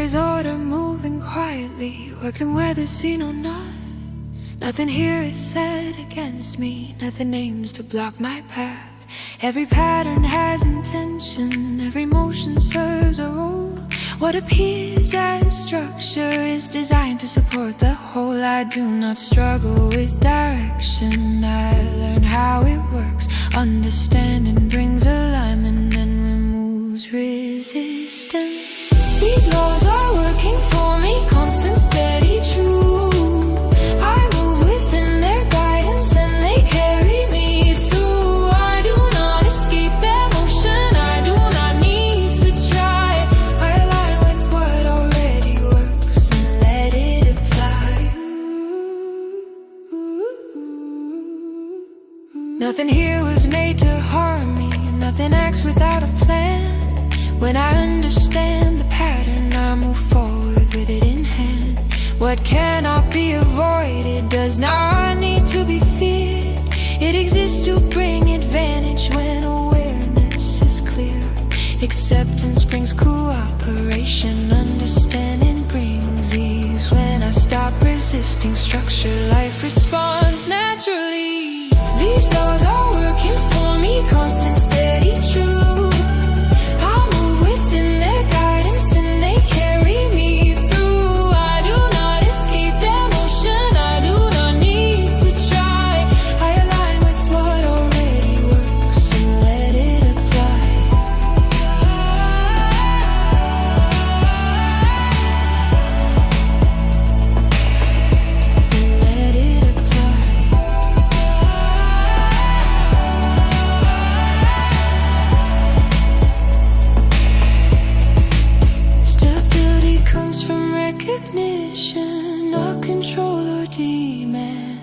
There's order moving quietly, working whether seen or not. Nothing here is said against me, nothing aims to block my path. Every pattern has intention, every motion serves a role. What appears as structure is designed to support the whole. I do not struggle with direction, I learn how it works. Understanding brings alignment and removes resistance. These laws are working for me, constant, steady, true. I move within their guidance and they carry me through. I do not escape their motion, I do not need to try. I align with what already works and let it apply. Nothing here was made to harm me, nothing acts without a plan. When I understand the pattern, I move forward with it in hand. What cannot be avoided does not need to be feared. It exists to bring advantage when awareness is clear. Acceptance brings cooperation, understanding brings ease. When I stop resisting structure, life responds naturally. These laws are working for me, constant, steady, true. Not control or demand.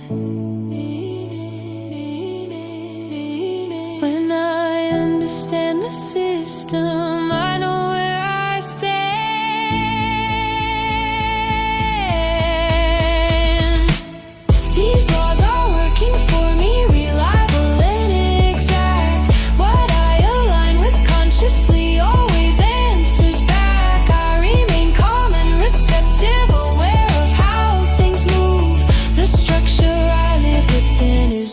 When I understand the system, I know where I stand. These laws are working for me, reliable and exact. What I align with consciously always answers back. I remain calm and receptive,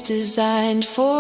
designed for